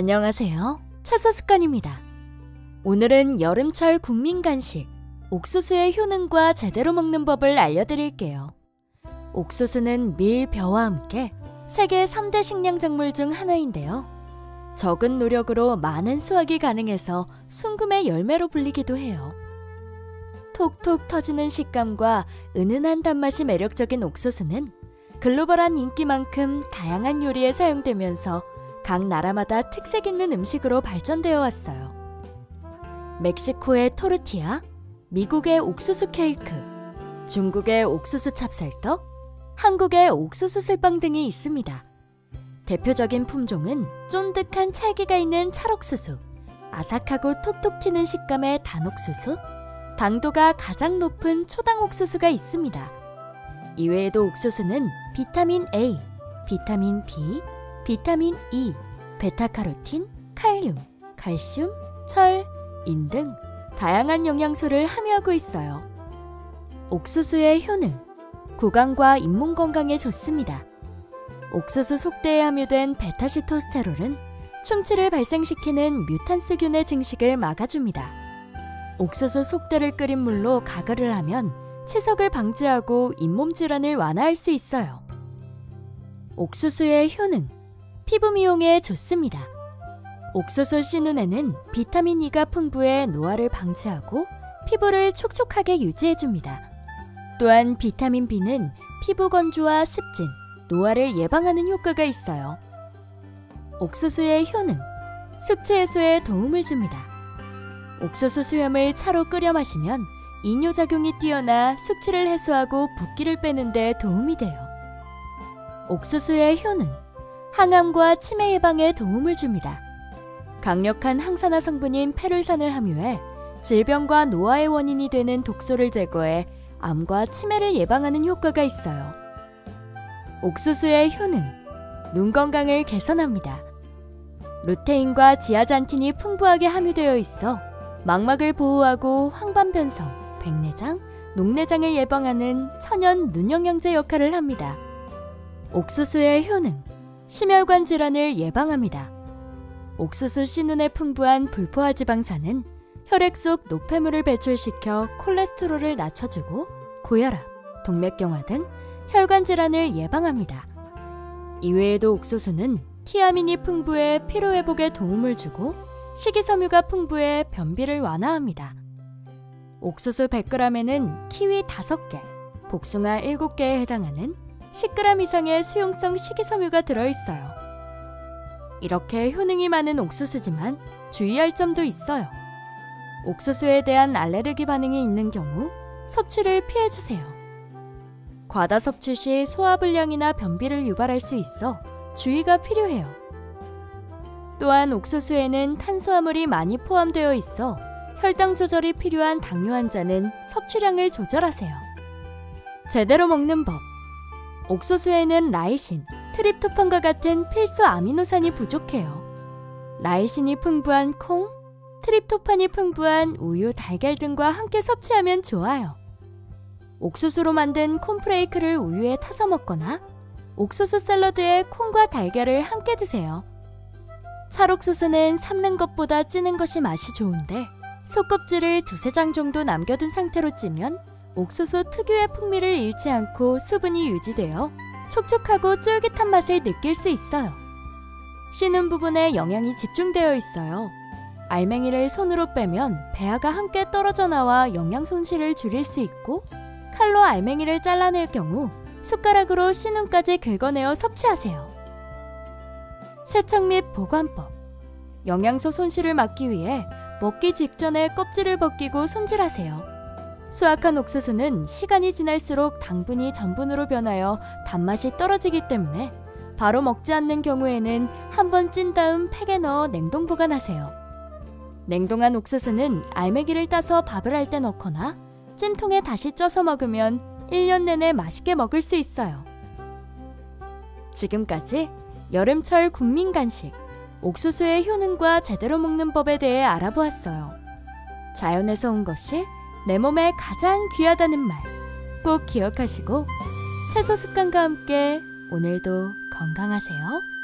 안녕하세요. 채소 습관입니다. 오늘은 여름철 국민 간식 옥수수의 효능과 제대로 먹는 법을 알려드릴게요. 옥수수는 밀, 벼와 함께 세계 3대 식량 작물 중 하나인데요. 적은 노력으로 많은 수확이 가능해서 순금의 열매로 불리기도 해요. 톡톡 터지는 식감과 은은한 단맛이 매력적인 옥수수는 글로벌한 인기만큼 다양한 요리에 사용되면서 각 나라마다 특색 있는 음식으로 발전되어 왔어요. 멕시코의 토르티아, 미국의 옥수수 케이크, 중국의 옥수수 찹쌀떡, 한국의 옥수수 술빵 등이 있습니다. 대표적인 품종은 쫀득한 찰기가 있는 찰옥수수, 아삭하고 톡톡 튀는 식감의 단옥수수, 당도가 가장 높은 초당옥수수가 있습니다. 이외에도 옥수수는 비타민 A, 비타민 B, 비타민 E, 베타카로틴, 칼륨, 칼슘, 철, 인 등 다양한 영양소를 함유하고 있어요. 옥수수의 효능, 구강과 잇몸 건강에 좋습니다. 옥수수 속대에 함유된 베타시토스테롤은 충치를 발생시키는 뮤탄스균의 증식을 막아줍니다. 옥수수 속대를 끓인 물로 가글을 하면 치석을 방지하고 잇몸 질환을 완화할 수 있어요. 옥수수의 효능, 피부 미용에 좋습니다. 옥수수 씨눈에는 비타민 E가 풍부해 노화를 방지하고 피부를 촉촉하게 유지해줍니다. 또한 비타민 B는 피부 건조와 습진, 노화를 예방하는 효과가 있어요. 옥수수의 효능, 숙취 해소에 도움을 줍니다. 옥수수 수염을 차로 끓여 마시면 이뇨작용이 뛰어나 숙취를 해소하고 붓기를 빼는 데 도움이 돼요. 옥수수의 효능, 항암과 치매 예방에 도움을 줍니다. 강력한 항산화 성분인 페룰산을 함유해 질병과 노화의 원인이 되는 독소를 제거해 암과 치매를 예방하는 효과가 있어요. 옥수수의 효능, 눈 건강을 개선합니다. 루테인과 지아잔틴이 풍부하게 함유되어 있어 망막을 보호하고 황반변성, 백내장, 녹내장을 예방하는 천연 눈영양제 역할을 합니다. 옥수수의 효능, 심혈관 질환을 예방합니다. 옥수수 씨눈에 풍부한 불포화 지방산은 혈액 속 노폐물을 배출시켜 콜레스테롤을 낮춰주고 고혈압, 동맥경화 등 혈관 질환을 예방합니다. 이외에도 옥수수는 티아민이 풍부해 피로회복에 도움을 주고 식이섬유가 풍부해 변비를 완화합니다. 옥수수 100g에는 키위 5개, 복숭아 7개에 해당하는 10g 이상의 수용성 식이섬유가 들어있어요. 이렇게 효능이 많은 옥수수지만 주의할 점도 있어요. 옥수수에 대한 알레르기 반응이 있는 경우 섭취를 피해주세요. 과다 섭취 시 소화불량이나 변비를 유발할 수 있어 주의가 필요해요. 또한 옥수수에는 탄수화물이 많이 포함되어 있어 혈당 조절이 필요한 당뇨 환자는 섭취량을 조절하세요. 제대로 먹는 법, 옥수수에는 라이신, 트립토판과 같은 필수 아미노산이 부족해요. 라이신이 풍부한 콩, 트립토판이 풍부한 우유, 달걀 등과 함께 섭취하면 좋아요. 옥수수로 만든 콘프레이크를 우유에 타서 먹거나 옥수수 샐러드에 콩과 달걀을 함께 드세요. 찰옥수수는 삶는 것보다 찌는 것이 맛이 좋은데 속껍질을 2-3장 정도 남겨둔 상태로 찌면 옥수수 특유의 풍미를 잃지 않고 수분이 유지되어 촉촉하고 쫄깃한 맛을 느낄 수 있어요. 씨눈 부분에 영양이 집중되어 있어요. 알맹이를 손으로 빼면 배아가 함께 떨어져 나와 영양 손실을 줄일 수 있고 칼로 알맹이를 잘라낼 경우 숟가락으로 씨눈까지 긁어내어 섭취하세요. 세척 및 보관법, 영양소 손실을 막기 위해 먹기 직전에 껍질을 벗기고 손질하세요. 수확한 옥수수는 시간이 지날수록 당분이 전분으로 변하여 단맛이 떨어지기 때문에 바로 먹지 않는 경우에는 한번 찐 다음 팩에 넣어 냉동 보관하세요. 냉동한 옥수수는 알맹이를 따서 밥을 할 때 넣거나 찜통에 다시 쪄서 먹으면 1년 내내 맛있게 먹을 수 있어요. 지금까지 여름철 국민 간식 옥수수의 효능과 제대로 먹는 법에 대해 알아보았어요. 자연에서 온 것이 내 몸에 가장 귀하다는 말 꼭 기억하시고 채소 습관과 함께 오늘도 건강하세요.